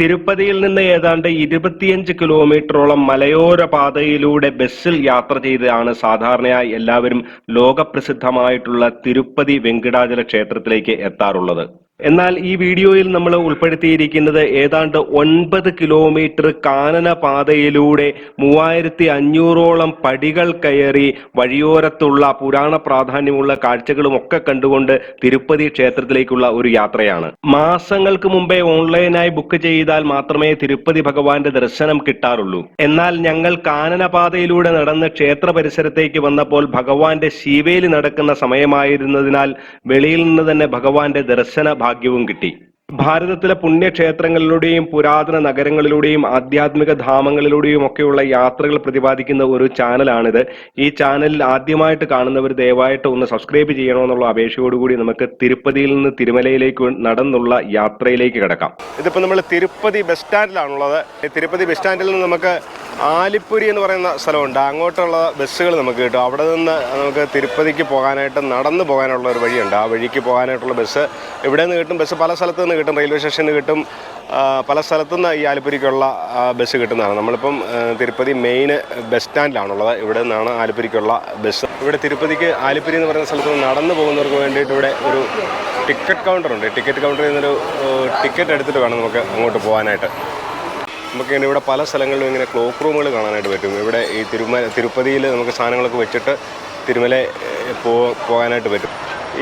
തിരുപ്പതിയിൽ നിന്ന് ഏതാണ്ട് 25 കിലോമീറ്ററോളം മലയോര പാതയിലൂടെ ബസ്സിൽ യാത്ര ചെയ്താണ് സാധാരണയായി എല്ലാവരും ലോകപ്രസിദ്ധമായിട്ടുള്ള തിരുപ്പതി വെങ്കിടാചല ക്ഷേത്രത്തിലേക്ക് എത്താറുള്ളത്. എന്നാൽ ഈ വീഡിയോയിൽ നമ്മൾ ഉൾപ്പെടുത്തിയിരിക്കുന്നത് ഏതാണ്ട് 9 കിലോമീറ്റർ കാനന പാതയിലൂടെ 3500ഓളം പടികൾ കയറി വഴിയോരത്തുള്ള പുരാണ പ്രാധാന്യമുള്ള കാഴ്ചകളും ഒക്കെ കണ്ടുകൊണ്ട് തിരുപ്പതി ക്ഷേത്രത്തിലേക്കുള്ള ഒരു യാത്രയാണ്. മാസങ്ങൾക്ക് മുമ്പേ ഓൺലൈനായി ബുക്ക് ചെയ്താൽ മാത്രമേ തിരുപ്പതി ഭഗവാന്റെ ദർശനം കിട്ടാറുള്ളൂ. എന്നാൽ ഞങ്ങൾ കാനനപാതയിലൂടെ നടന്ന് ക്ഷേത്ര പരിസരത്തേക്ക് വന്നപ്പോൾ ഭഗവാന്റെ ശീവേലി നടക്കുന്ന സമയമായിരുന്നതിനാൽ വെളിയിൽ നിന്ന് തന്നെ ഭഗവാന്റെ ദർശന ഭാഗ്യവും കിട്ടി. ഭാരതത്തിലെ പുണ്യക്ഷേത്രങ്ങളിലൂടെയും പുരാതന നഗരങ്ങളിലൂടെയും ആധ്യാത്മിക ധാമങ്ങളിലൂടെയും ഒക്കെയുള്ള യാത്രകൾ പ്രതിപാദിക്കുന്ന ഒരു ചാനലാണിത്. ഈ ചാനലിൽ ആദ്യമായിട്ട് കാണുന്നവർ ദയവായിട്ട് ഒന്ന് സബ്സ്ക്രൈബ് ചെയ്യണമെന്നുള്ള അപേക്ഷയോടുകൂടി നമുക്ക് തിരുപ്പതിയിൽ നിന്ന് തിരുമലയിലേക്ക് നടന്നുള്ള യാത്രയിലേക്ക് കിടക്കാം. ഇതിപ്പോൾ നമ്മൾ തിരുപ്പതി ബസ് സ്റ്റാൻഡിലാണുള്ളത്. തിരുപ്പതി ബസ് സ്റ്റാൻഡിൽ നിന്ന് നമുക്ക് ആലിപ്പുരി എന്ന് പറയുന്ന സ്ഥലമുണ്ട്. അങ്ങോട്ടുള്ള ബസ്സുകൾ നമുക്ക് കിട്ടും. അവിടെ നിന്ന് നമുക്ക് തിരുപ്പതിക്ക് പോകാനായിട്ട് നടന്നു പോകാനുള്ള ഒരു വഴിയുണ്ട്. ആ വഴിക്ക് പോകാനായിട്ടുള്ള ബസ് ഇവിടെ നിന്ന് കിട്ടും. ബസ് പല സ്ഥലത്ത് നിന്ന് കിട്ടും. റെയിൽവേ സ്റ്റേഷനിൽ കിട്ടും. പല സ്ഥലത്തുനിന്ന് ഈ ആലിപ്പുരിക്കുള്ള ബസ് കിട്ടുന്നതാണ്. നമ്മളിപ്പം തിരുപ്പതി മെയിൻ ബസ് സ്റ്റാൻഡിലാണുള്ളത്. ഇവിടെ നിന്നാണ് ആലിപ്പുരിക്കുള്ള ബസ്. ഇവിടെ തിരുപ്പതിക്ക് ആലിപ്പുരി എന്ന് പറയുന്ന സ്ഥലത്ത് നിന്ന് നടന്നു പോകുന്നവർക്ക് വേണ്ടിയിട്ട് ഇവിടെ ഒരു ടിക്കറ്റ് കൗണ്ടറുണ്ട്. ടിക്കറ്റ് കൗണ്ടറിൽ നിന്നൊരു ടിക്കറ്റ് എടുത്തിട്ട് വേണം നമുക്ക് അങ്ങോട്ട് പോകാനായിട്ട്. നമുക്കിങ്ങനെ ഇവിടെ പല സ്ഥലങ്ങളിലും ഇങ്ങനെ ക്ലോക്ക് റൂമുകൾ കാണാനായിട്ട് പറ്റും. ഇവിടെ ഈ തിരുപ്പതിയിൽ നമുക്ക് സാധനങ്ങളൊക്കെ വെച്ചിട്ട് തിരുമല പോകാനായിട്ട് പറ്റും.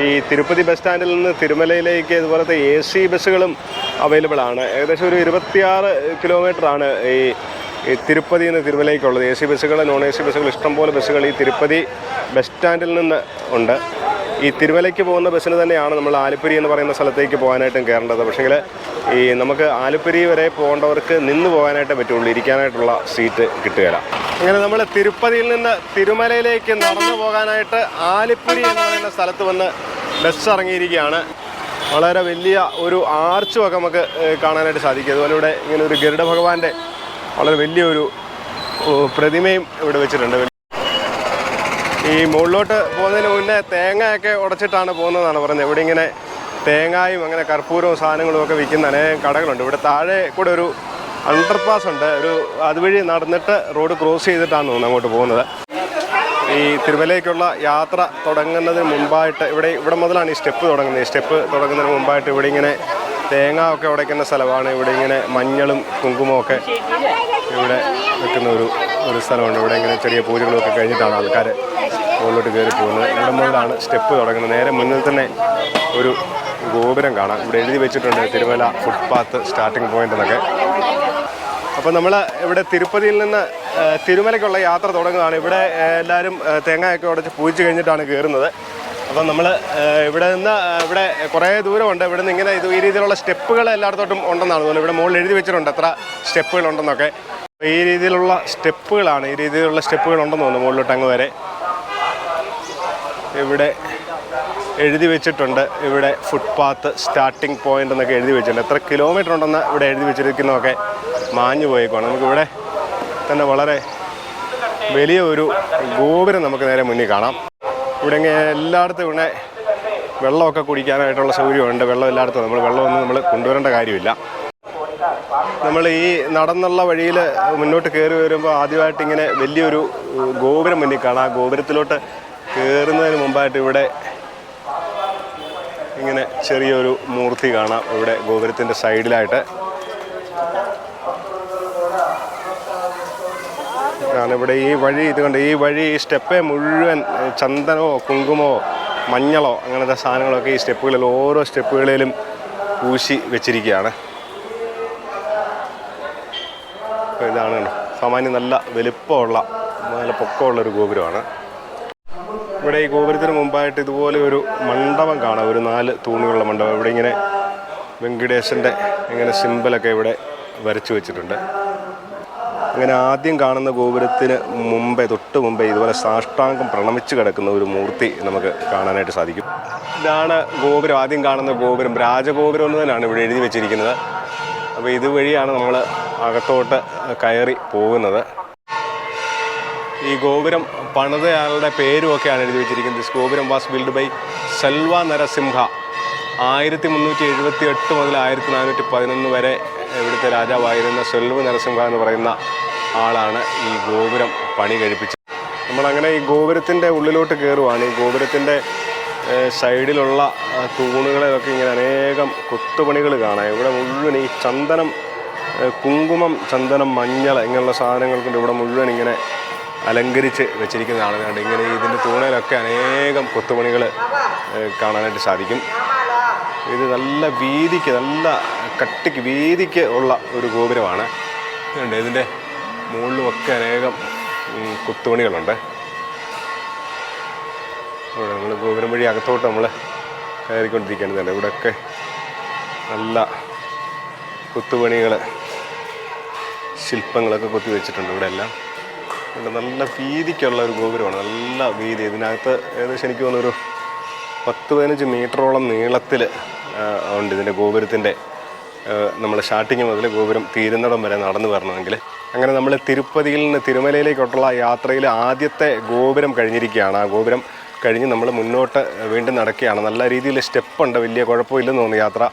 ഈ തിരുപ്പതി ബസ് സ്റ്റാൻഡിൽ നിന്ന് തിരുമലയിലേക്ക് ഇതുപോലത്തെ AC ബസ്സുകളും അവൈലബിൾ ആണ്. ഏകദേശം ഒരു 26 കിലോമീറ്ററാണ് ഈ തിരുപ്പതിയിൽ നിന്ന് തിരുമലയ്ക്കുള്ളത്. AC ബസ്സുകൾ, നോൺ AC ബസ്സുകൾ, ഇഷ്ടംപോലെ ബസ്സുകൾ ഈ തിരുപ്പതി ബസ് സ്റ്റാൻഡിൽ നിന്ന് ഉണ്ട്. ഈ തിരുമലയ്ക്ക് പോകുന്ന ബസ്സിന് തന്നെയാണ് നമ്മൾ ആലിപ്പുരി എന്ന് പറയുന്ന സ്ഥലത്തേക്ക് പോകാനായിട്ടും കയറേണ്ടത്. പക്ഷേങ്കിൽ ഈ നമുക്ക് ആലിപ്പുരി വരെ പോകേണ്ടവർക്ക് നിന്ന് പോകാനായിട്ടേ പറ്റുള്ളൂ, ഇരിക്കാനായിട്ടുള്ള സീറ്റ് കിട്ടുകയില്ല. അങ്ങനെ നമ്മൾ തിരുപ്പതിയിൽ നിന്ന് തിരുമലയിലേക്ക് നടന്നു പോകാനായിട്ട് ആലിപ്പുരി എന്ന് പറയുന്ന സ്ഥലത്ത് വന്ന് ബസ് ഇറങ്ങിയിരിക്കുകയാണ്. വളരെ വലിയ ഒരു ആർച്ചുമൊക്കെ നമുക്ക് കാണാനായിട്ട് സാധിക്കും. അതുപോലെ ഇവിടെ ഇങ്ങനെ ഒരു ഗരുഡ ഭഗവാന്റെ വളരെ വലിയൊരു പ്രതിമയും ഇവിടെ വെച്ചിട്ടുണ്ട്. ഈ മുകളിലോട്ട് പോകുന്നതിന് മുന്നേ തേങ്ങയൊക്കെ ഉടച്ചിട്ടാണ് പോകുന്നതെന്നാണ് പറയുന്നത്. ഇവിടെ ഇങ്ങനെ തേങ്ങായും അങ്ങനെ കർപ്പൂരവും സാധനങ്ങളും ഒക്കെ വിൽക്കുന്ന അനേകം കടകളുണ്ട്. ഇവിടെ താഴെ കൂടെ ഒരു അണ്ടർപാസ് ഉണ്ട്. അതുവഴി നടന്നിട്ട് റോഡ് ക്രോസ് ചെയ്തിട്ടാണ് തോന്നുന്നത് അങ്ങോട്ട് പോകുന്നത്. ഈ തിരുമലയ്ക്കുള്ള യാത്ര തുടങ്ങുന്നതിന് മുമ്പായിട്ട് ഇവിടെ മുതലാണ് ഈ സ്റ്റെപ്പ് തുടങ്ങുന്നത്. ഈ സ്റ്റെപ്പ് തുടങ്ങുന്നതിന് മുമ്പായിട്ട് ഇവിടെ ഇങ്ങനെ തേങ്ങ ഒക്കെ ഉടയ്ക്കുന്ന സ്ഥലമാണ്. ഇവിടെ ഇങ്ങനെ മഞ്ഞളും കുങ്കുമവും ഒക്കെ ഇവിടെ വെക്കുന്ന ഒരു സ്ഥലമുണ്ട്. ഇവിടെ ഇങ്ങനെ ചെറിയ പൂജകളൊക്കെ കഴിഞ്ഞിട്ടാണ് ആൾക്കാർ മുകളിലോട്ട് കയറി പോകുന്നത്. ഇവിടെ മുതലാണ് സ്റ്റെപ്പ് തുടങ്ങുന്നത്. നേരെ മുന്നിൽ തന്നെ ഒരു ഗോപുരം കാണാം. ഇവിടെ എഴുതി വെച്ചിട്ടുണ്ട് തിരുമല ഫുട്പാത്ത് സ്റ്റാർട്ടിംഗ് പോയിന്റ് എന്നൊക്കെ. അപ്പോൾ നമ്മൾ ഇവിടെ തിരുപ്പതിയിൽ നിന്ന് തിരുമലയ്ക്കുള്ള യാത്ര തുടങ്ങുകയാണ്. ഇവിടെ എല്ലാവരും തേങ്ങയൊക്കെ ഉടച്ച് പൂജിച്ച് കഴിഞ്ഞിട്ടാണ് കയറുന്നത്. അപ്പം നമ്മൾ ഇവിടെ കുറേ ദൂരമുണ്ട്. ഇവിടെ നിന്ന് ഇങ്ങനെ ഈ രീതിയിലുള്ള സ്റ്റെപ്പുകൾ എല്ലായിടത്തോട്ടും ഉണ്ടെന്നാണ് തോന്നുന്നത്. ഇവിടെ മുകളിൽ എഴുതി വെച്ചിട്ടുണ്ട് എത്ര സ്റ്റെപ്പുകളുണ്ടെന്നൊക്കെ. ഈ രീതിയിലുള്ള സ്റ്റെപ്പുകൾ ഉണ്ടെന്ന് തോന്നുന്നു മുകളിലോട്ട് അങ്ങ് വരെ. ഇവിടെ എഴുതി വെച്ചിട്ടുണ്ട് ഇവിടെ ഫുട്പാത്ത് സ്റ്റാർട്ടിംഗ് പോയിന്റ് എന്നൊക്കെ എഴുതി വെച്ചിട്ടുണ്ട്. എത്ര കിലോമീറ്റർ ഉണ്ടെന്ന് ഇവിടെ എഴുതി വെച്ചിരിക്കുന്നതൊക്കെ മാഞ്ഞു പോയേക്കുവാണ്. നമുക്കിവിടെ തന്നെ വളരെ വലിയ ഒരു ഗോപുരം നമുക്ക് നേരെ മുന്നിൽ കാണാം. ഇവിടെ എല്ലായിടത്തും ഇവിടെ വെള്ളമൊക്കെ കുടിക്കാനായിട്ടുള്ള സൗകര്യമുണ്ട്. വെള്ളം എല്ലായിടത്തും വെള്ളമൊന്നും നമ്മൾ കൊണ്ടുവരേണ്ട കാര്യമില്ല. നമ്മൾ ഈ നടന്നുള്ള വഴിയിൽ മുന്നോട്ട് കയറി വരുമ്പോൾ ആദ്യമായിട്ട് ഇങ്ങനെ വലിയൊരു ഗോപുരം മുന്നിൽ കാണാം. ആ ഗോപുരത്തിലോട്ട് കയറുന്നതിന് മുമ്പായിട്ട് ഇവിടെ ഇങ്ങനെ ചെറിയൊരു മൂർത്തി കാണാം. ഇവിടെ ഗോപുരത്തിൻ്റെ സൈഡിലായിട്ട് ഇവിടെ ഈ വഴി ഈ സ്റ്റെപ്പേ മുഴുവൻ ചന്ദനമോ കുങ്കുമോ മഞ്ഞളോ അങ്ങനത്തെ സാധനങ്ങളൊക്കെ ഈ സ്റ്റെപ്പുകളിൽ ഓരോ സ്റ്റെപ്പുകളിലും പൂശി വെച്ചിരിക്കുകയാണ്. അപ്പോൾ ഇതാണ് സാമാന്യം നല്ല വലുപ്പമുള്ള നല്ല പൊക്കമുള്ളൊരു ഗോപുരമാണ്. ഇവിടെ ഈ ഗോപുരത്തിന് മുമ്പായിട്ട് ഇതുപോലെ ഒരു മണ്ഡപം കാണാം. ഒരു 4 തൂണുകളുള്ള മണ്ഡപം. ഇവിടെ ഇങ്ങനെ വെങ്കടേശൻ്റെ ഇങ്ങനെ സിമ്പലൊക്കെ ഇവിടെ വരച്ചു വെച്ചിട്ടുണ്ട്. അങ്ങനെ ആദ്യം കാണുന്ന ഗോപുരത്തിന് തൊട്ട് മുമ്പേ ഇതുപോലെ സാഷ്ടാംഗം പ്രണമിച്ച് കിടക്കുന്ന ഒരു മൂർത്തി നമുക്ക് കാണാനായിട്ട് സാധിക്കും. ഇതാണ് ഗോപുരം. ആദ്യം കാണുന്ന ഗോപുരം രാജഗോപുരം എന്ന് തന്നെയാണ് ഇവിടെ എഴുതി വെച്ചിരിക്കുന്നത്. അപ്പോൾ ഇതുവഴിയാണ് നമ്മൾ അകത്തോട്ട് കയറി പോകുന്നത്. ഈ ഗോപുരം പണിതയാളുടെ പേരുമൊക്കെയാണ് എഴുതി വെച്ചിരിക്കുന്നത്. ദിസ് ഗോപുരം was build by Selva Narasimha. 1378 മുതൽ 1411 വരെ ഇവിടുത്തെ രാജാവായിരുന്ന സ്വൽവ് നരസിംഹ എന്ന് പറയുന്ന ആളാണ് ഈ ഗോപുരം പണി കഴിപ്പിച്ചത്. നമ്മളങ്ങനെ ഈ ഗോപുരത്തിൻ്റെ ഉള്ളിലോട്ട് കയറുവാണ്. ഈ ഗോപുരത്തിൻ്റെ സൈഡിലുള്ള തൂണുകളിലൊക്കെ ഇങ്ങനെ അനേകം കൊത്തുപണികൾ കാണാം. ഇവിടെ മുഴുവൻ ഈ ചന്ദനം, കുങ്കുമം, ചന്ദനം, മഞ്ഞൾ ഇങ്ങനെയുള്ള സാധനങ്ങൾ കൊണ്ട് ഇവിടെ മുഴുവൻ ഇങ്ങനെ അലങ്കരിച്ച് വെച്ചിരിക്കുന്നതാണ്. കണ്ട് ഇങ്ങനെ ഇതിൻ്റെ തൂണയിലൊക്കെ അനേകം കൊത്തുപണികൾ കാണാനായിട്ട് സാധിക്കും. ഇത് നല്ല വീതിക്ക്, നല്ല കട്ടിക്ക് വീതിക്ക് ഉള്ള ഒരു ഗോപുരമാണ്. ഇതിൻ്റെ മുകളിലുമൊക്കെ അനേകം കൊത്തുപണികളുണ്ട്. നമ്മൾ ഗോപുരം വഴി അകത്തോട്ട് നമ്മൾ കയറിക്കൊണ്ടിരിക്കേണ്ടതുണ്ട്. ഇവിടെയൊക്കെ നല്ല കൊത്തുപണികൾ, ശില്പങ്ങളൊക്കെ കൊത്തി വെച്ചിട്ടുണ്ട്. ഇവിടെ എല്ലാം നല്ല വീതിക്കുള്ള ഒരു ഗോപുരമാണ്, നല്ല വീതി. ഇതിനകത്ത് ഏകദേശം എനിക്ക് തോന്നുന്നൊരു 10-15 മീറ്ററോളം നീളത്തിൽ ഉണ്ട് ഇതിൻ്റെ ഗോപുരത്തിൻ്റെ. നമ്മൾ സ്റ്റാർട്ടിങ് മുതൽ ഗോപുരം തീരുന്നിടം വരെ നടന്നു വരണമെങ്കിൽ. അങ്ങനെ നമ്മൾ തിരുപ്പതിയിൽ നിന്ന് തിരുമലയിലേക്കുള്ള യാത്രയിൽ ആദ്യത്തെ ഗോപുരം കഴിഞ്ഞിരിക്കുകയാണ്. ആ ഗോപുരം കഴിഞ്ഞ് നമ്മൾ മുന്നോട്ട് വീണ്ടും നടക്കുകയാണ്. നല്ല രീതിയിൽ സ്റ്റെപ്പുണ്ട്, വലിയ കുഴപ്പമില്ലെന്ന് തോന്നുന്നു. യാത്ര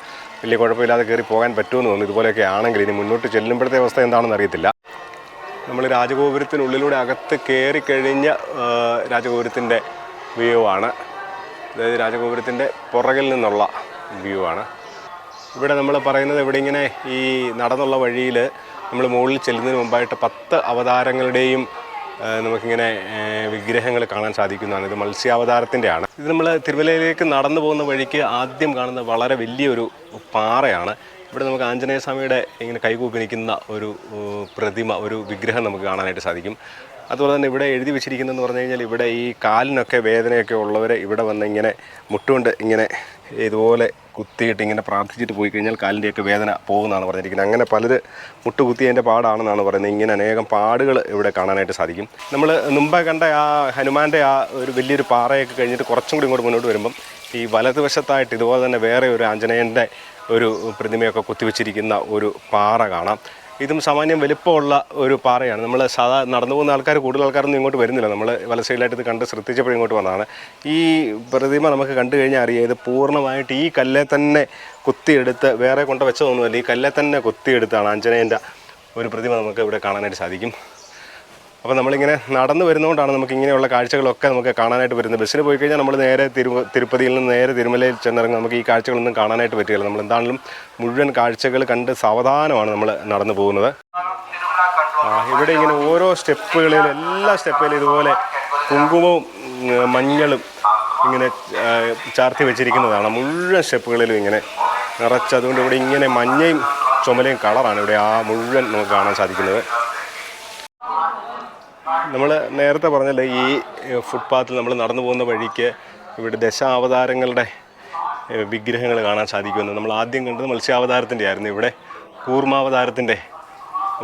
വലിയ കുഴപ്പമില്ലാതെ കയറി പോകാൻ പറ്റുമെന്ന് തോന്നുന്നു. ഇതുപോലെയൊക്കെ ആണെങ്കിൽ ഇനി മുന്നോട്ട് ചെല്ലുമ്പോഴത്തെ അവസ്ഥ എന്താണെന്ന് അറിയത്തില്ല. നമ്മൾ രാജഗോപുരത്തിനുള്ളിലൂടെ അകത്ത് കയറിക്കഴിഞ്ഞ രാജഗോപുരത്തിൻ്റെ വ്യൂ ആണ്. അതായത് രാജഗോപുരത്തിൻ്റെ പുറകിൽ നിന്നുള്ള വ്യൂ ആണ്. ഇവിടെ നമ്മൾ പറയുന്നത്, ഇവിടെ ഇങ്ങനെ ഈ നടന്നുള്ള വഴിയിൽ നമ്മൾ മുകളിൽ ചെല്ലുന്നതിന് മുമ്പായിട്ട് 10 അവതാരങ്ങളുടെയും നമുക്കിങ്ങനെ വിഗ്രഹങ്ങൾ കാണാൻ സാധിക്കുന്നതാണ്. ഇത് മത്സ്യാവതാരത്തിൻ്റെ ആണ്. ഇത് നമ്മൾ തിരുമലയിലേക്ക് നടന്നു പോകുന്ന വഴിക്ക് ആദ്യം കാണുന്ന വളരെ വലിയൊരു പാറയാണ്. ഇവിടെ നമുക്ക് ആഞ്ജനേയ സ്വാമിയുടെ ഇങ്ങനെ കൈകൂപ്പി നിൽക്കുന്ന ഒരു പ്രതിമ, ഒരു വിഗ്രഹം നമുക്ക് കാണാനായിട്ട് സാധിക്കും. അതുപോലെ തന്നെ ഇവിടെ എഴുതി വെച്ചിരിക്കുന്നതെന്ന് പറഞ്ഞു കഴിഞ്ഞാൽ, ഇവിടെ ഈ കാലിനൊക്കെ വേദനയൊക്കെ ഉള്ളവരെ ഇവിടെ വന്ന് ഇങ്ങനെ മുട്ടുകൊണ്ട് ഇങ്ങനെ ഇതുപോലെ കുത്തിയിട്ട് ഇങ്ങനെ പ്രാർത്ഥിച്ചിട്ട് പോയി കഴിഞ്ഞാൽ കാലിൻ്റെയൊക്കെ വേദന പോകുമെന്നാണ് പറഞ്ഞിരിക്കുന്നത്. അങ്ങനെ പലർ മുട്ടുകുത്തിയതിൻ്റെ പാടാണെന്നാണ് പറയുന്നത്. ഇങ്ങനെ അനേകം പാടുകൾ ഇവിടെ കാണാനായിട്ട് സാധിക്കും. നമ്മൾ മുമ്പേ കണ്ട ആ ഹനുമാൻ്റെ ആ ഒരു വലിയൊരു പാറയൊക്കെ കഴിഞ്ഞിട്ട് കുറച്ചും കൂടി ഇങ്ങോട്ട് മുന്നോട്ട് വരുമ്പം ഈ വലതുവശത്തായിട്ട് ഇതുപോലെ തന്നെ വേറെ ഒരു ആഞ്ജനേയൻ്റെ ഒരു പ്രതിമയൊക്കെ കുത്തിവെച്ചിരിക്കുന്ന ഒരു പാറ കാണാം. ഇതും സാമാന്യം വലിപ്പമുള്ള ഒരു പാറയാണ്. നമ്മൾ നടന്നു പോകുന്ന ആൾക്കാർ, കൂടുതൽ ആൾക്കാരൊന്നും ഇങ്ങോട്ട് വരുന്നില്ല. നമ്മൾ വല സൈഡിലായിട്ട് ഇത് കണ്ട് ശ്രദ്ധിച്ചപ്പോൾ ഇങ്ങോട്ട് വന്നതാണ്. ഈ പ്രതിമ നമുക്ക് കണ്ടു കഴിഞ്ഞാൽ അറിയാം, ഇത് പൂർണ്ണമായിട്ട് ഈ കല്ലെ തന്നെ കൊത്തിയെടുത്ത്, വേറെ കൊണ്ട് വെച്ചതൊന്നുമല്ല, ഈ കല്ലെ തന്നെ കൊത്തിയെടുത്താണ് ആഞ്ജനേയൻ്റെ ഒരു പ്രതിമ നമുക്ക് ഇവിടെ കാണാനായിട്ട് സാധിക്കും. അപ്പോൾ നമ്മളിങ്ങനെ നടന്നു വരുന്നതുകൊണ്ടാണ് നമുക്ക് ഇങ്ങനെയുള്ള കാഴ്ചകളൊക്കെ നമുക്ക് കാണാനായിട്ട് വരുന്നത്. ബസ്സിന് പോയി കഴിഞ്ഞാൽ നമ്മൾ നേരെ തിരുപ്പതിയിൽ നിന്ന് നേരെ തിരുമലയിൽ ചെന്നിറങ്ങി നമുക്ക് ഈ കാഴ്ചകളൊന്നും കാണാനായിട്ട് പറ്റുകയില്ല. നമ്മൾ എന്താണെങ്കിലും മുഴുവൻ കാഴ്ചകൾ കണ്ട് സാവധാനമാണ് നമ്മൾ നടന്നു പോകുന്നത്. ഇവിടെ ഇങ്ങനെ ഓരോ സ്റ്റെപ്പുകളിലും, എല്ലാ സ്റ്റെപ്പിലും ഇതുപോലെ കുങ്കുമവും മഞ്ഞളും ഇങ്ങനെ ചാർത്തി വെച്ചിരിക്കുന്നതാണ്. മുഴുവൻ സ്റ്റെപ്പുകളിലും ഇങ്ങനെ നിറച്ച്. അതുകൊണ്ട് ഇവിടെ ഇങ്ങനെ മഞ്ഞയും ചുമലയും കളറാണ് ഇവിടെ ആ മുഴുവൻ നമുക്ക് കാണാൻ സാധിക്കുന്നത്. നമ്മൾ നേരത്തെ പറഞ്ഞല്ലോ, ഈ ഫുട്പാത്തിൽ നമ്മൾ നടന്നു പോകുന്ന വഴിക്ക് ഇവിടെ ദശാവതാരങ്ങളുടെ വിഗ്രഹങ്ങൾ കാണാൻ സാധിക്കുമെന്ന്. നമ്മൾ ആദ്യം കണ്ടത് മത്സ്യാവതാരത്തിൻ്റെ ആയിരുന്നു. ഇവിടെ കൂർമാവതാരത്തിൻ്റെ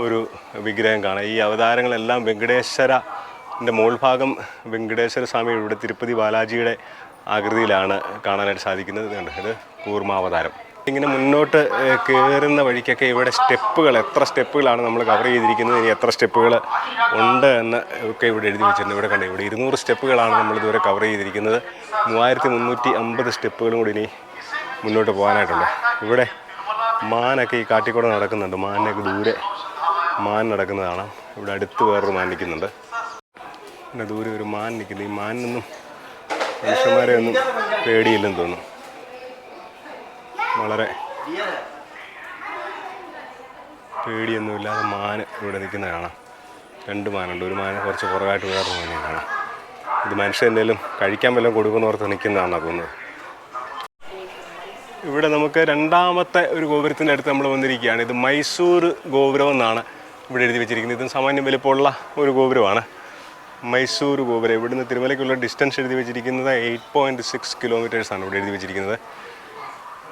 ഒരു വിഗ്രഹം കാണാം. ഈ അവതാരങ്ങളെല്ലാം വെങ്കടേശ്വരൻ്റെ മുകൾഭാഗം വെങ്കടേശ്വര സ്വാമി ഇവിടെ തിരുപ്പതി ബാലാജിയുടെ ആകൃതിയിലാണ് കാണാനായിട്ട് സാധിക്കുന്നത്. ഇത് കൂർമാവതാരം. ഇങ്ങനെ മുന്നോട്ട് കയറുന്ന വഴിക്കൊക്കെ ഇവിടെ സ്റ്റെപ്പുകൾ, എത്ര സ്റ്റെപ്പുകളാണ് നമ്മൾ കവർ ചെയ്തിരിക്കുന്നത്, ഇനി എത്ര സ്റ്റെപ്പുകൾ ഉണ്ട് എന്ന് ഒക്കെ ഇവിടെ എഴുതി വെച്ചിട്ടുണ്ട്. ഇവിടെ കണ്ടു, ഇവിടെ 200 സ്റ്റെപ്പുകളാണ് നമ്മളിതുവരെ കവർ ചെയ്തിരിക്കുന്നത്. 3350 സ്റ്റെപ്പുകളും കൂടി ഇനി മുന്നോട്ട് പോകാനായിട്ടുണ്ട്. ഇവിടെ മാനൊക്കെ ഈ കാട്ടിക്കൂടെ നടക്കുന്നുണ്ട്. മാനൊക്കെ ദൂരെ മാൻ നടക്കുന്നതാണ്. ഇവിടെ അടുത്ത് വേറൊരു മാൻ നിൽക്കുന്നുണ്ട്. പിന്നെ ദൂരെ ഒരു മാൻ നിൽക്കുന്നു. ഈ മാനിനൊന്നും മനുഷ്യന്മാരെ ഒന്നും പേടിയില്ലെന്ന് തോന്നുന്നു. വളരെ പേടിയൊന്നുമില്ലാതെ മാൻ ഇവിടെ നിൽക്കുന്ന കാണാം. 2 മാനുണ്ട്. ഒരു മാന് കുറച്ച് പുറകായിട്ട് വേറൊരു മാനെ കാണാം. ഇത് മനുഷ്യൻ എന്തെങ്കിലും കഴിക്കാൻ വല്ലതും കൊടുക്കുന്നവർക്ക് നിൽക്കുന്നതാണെന്നാണ് തോന്നുന്നത്. ഇവിടെ നമുക്ക് രണ്ടാമത്തെ ഒരു ഗോപുരത്തിൻ്റെ അടുത്ത് നമ്മൾ വന്നിരിക്കുകയാണ്. ഇത് മൈസൂർ ഗോപുരം എന്നാണ് ഇവിടെ എഴുതി വെച്ചിരിക്കുന്നത്. ഇതും സാമാന്യം വലിപ്പമുള്ള ഒരു ഗോപുരമാണ്, മൈസൂർ ഗോപുരം. ഇവിടുന്ന് തിരുമലയ്ക്കുള്ള ഡിസ്റ്റൻസ് എഴുതി വെച്ചിരിക്കുന്നത് 8.6 കിലോമീറ്റേഴ്സാണ് ഇവിടെ എഴുതി വെച്ചിരിക്കുന്നത്.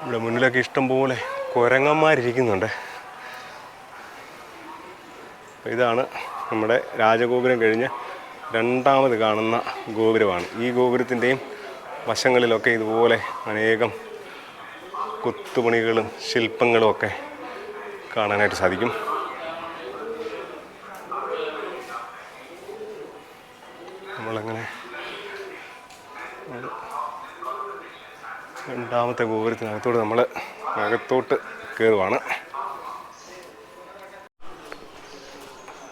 ഇവിടെ മുന്നിലൊക്കെ ഇഷ്ടംപോലെ കുരങ്ങന്മാരിരിക്കുന്നുണ്ട്. ഇതാണ് നമ്മുടെ രാജഗോപുരം കഴിഞ്ഞ് രണ്ടാമത് കാണുന്ന ഗോപുരമാണ്. ഈ ഗോപുരത്തിൻ്റെയും വശങ്ങളിലൊക്കെ ഇതുപോലെ അനേകം കൊത്തുപണികളും ശില്പങ്ങളും ഒക്കെ കാണാനായിട്ട് സാധിക്കും. നമ്മളങ്ങനെ രണ്ടാമത്തെ ഗോപുരത്തിനകത്തോട്ട് നമ്മൾ അകത്തോട്ട് കയറുവാണ്.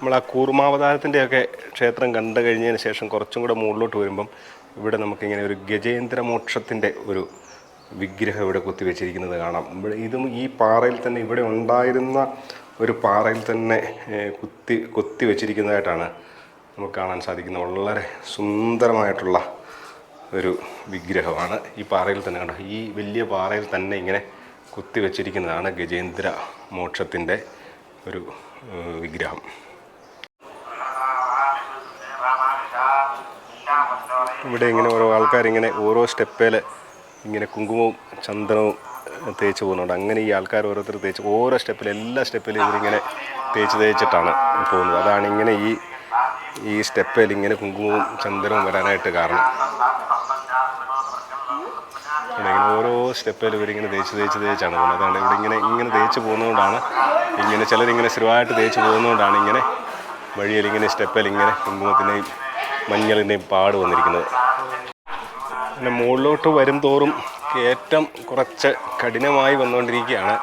നമ്മൾ ആ കൂർമാവതാരത്തിൻ്റെയൊക്കെ ക്ഷേത്രം കണ്ടു കഴിഞ്ഞതിന് ശേഷം കുറച്ചും കൂടെ മുകളിലോട്ട് വരുമ്പം ഇവിടെ നമുക്കിങ്ങനെ ഒരു ഗജേന്ദ്രമോക്ഷത്തിൻ്റെ ഒരു വിഗ്രഹം ഇവിടെ കുത്തിവെച്ചിരിക്കുന്നത് കാണാം. ഇവിടെ ഇതും ഈ പാറയിൽ തന്നെ, ഇവിടെ ഉണ്ടായിരുന്ന ഒരു പാറയിൽ തന്നെ കൊത്തി വെച്ചിരിക്കുന്നതായിട്ടാണ് നമുക്ക് കാണാൻ സാധിക്കുന്നത്. വളരെ സുന്ദരമായിട്ടുള്ള ഒരു വിഗ്രഹമാണ്. ഈ പാറയിൽ തന്നെ കണ്ടോ, ഈ വലിയ പാറയിൽ തന്നെ ഇങ്ങനെ കുത്തി വെച്ചിരിക്കുന്നതാണ് ഗജേന്ദ്ര മോക്ഷത്തിൻ്റെ ഒരു വിഗ്രഹം. ഇവിടെ ഇങ്ങനെ ഓരോ ആൾക്കാരിങ്ങനെ ഓരോ സ്റ്റെപ്പിൽ ഇങ്ങനെ കുങ്കുമവും ചന്ദനവും തേച്ച് പോകുന്നുണ്ട്. അങ്ങനെ ഈ ആൾക്കാർ ഓരോരുത്തർ തേച്ച് ഓരോ സ്റ്റെപ്പിൽ, എല്ലാ സ്റ്റെപ്പിലും ഇവരിങ്ങനെ തേച്ചിട്ടാണ് പോകുന്നത്. അതാണ് ഇങ്ങനെ ഈ സ്റ്റെപ്പിൽ ഇങ്ങനെ കുങ്കുമവും ചന്ദനവും വരാനായിട്ട് കാരണം. ഇങ്ങനെ ഓരോ സ്റ്റെപ്പിലും ഇവരിങ്ങനെ തേച്ചാണ് പോകുന്നത്. അതാണ് ഇവിടെ ഇങ്ങനെ തേച്ച് പോകുന്നതുകൊണ്ടാണ് ഇങ്ങനെ ചിലരിങ്ങനെ സ്ഥിരമായിട്ട് തേച്ച് പോകുന്നതുകൊണ്ടാണ് ഇങ്ങനെ വഴിയിൽ ഇങ്ങനെ സ്റ്റെപ്പിൽ ഇങ്ങനെ കുങ്കുമത്തിൻ്റെയും മഞ്ഞളിൻ്റെയും പാട് വന്നിരിക്കുന്നത്. പിന്നെ മുകളിലോട്ട് വരും തോറും കയറ്റം കുറച്ച് കഠിനമായി വന്നുകൊണ്ടിരിക്കുകയാണ്.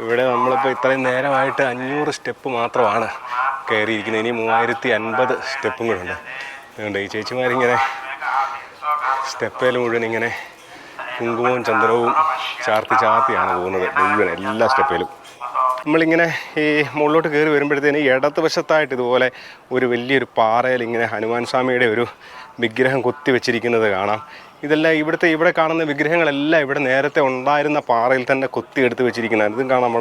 ഇവിടെ നമ്മളിപ്പോൾ ഇത്രയും നേരമായിട്ട് 500 സ്റ്റെപ്പ് മാത്രമാണ് കയറിയിരിക്കുന്നത്. ഇനി 3050 സ്റ്റെപ്പും കൂടെ ഉണ്ട്. അതുകൊണ്ട് ഈ ചേച്ചിമാരിങ്ങനെ സ്റ്റെപ്പേൽ മുഴുവൻ ഇങ്ങനെ കുങ്കുമവും ചന്ദനവും ചാർത്തിയാണ് പോകുന്നത് മുഴുവൻ എല്ലാ സ്റ്റെപ്പിലും. നമ്മളിങ്ങനെ ഈ മുകളിലോട്ട് കയറി വരുമ്പോഴത്തേന് ഇടത് വശത്തായിട്ട് ഇതുപോലെ ഒരു വലിയൊരു പാറയിൽ ഇങ്ങനെ ഹനുമാൻ സ്വാമിയുടെ ഒരു വിഗ്രഹം കൊത്തി വെച്ചിരിക്കുന്നത് കാണാം. ഇതെല്ലാം ഇവിടെ കാണുന്ന വിഗ്രഹങ്ങളെല്ലാം ഇവിടെ നേരത്തെ ഉണ്ടായിരുന്ന പാറയിൽ തന്നെ കൊത്തിയെടുത്ത് വെച്ചിരിക്കുന്നതാണ്. ഇതും കാണാം,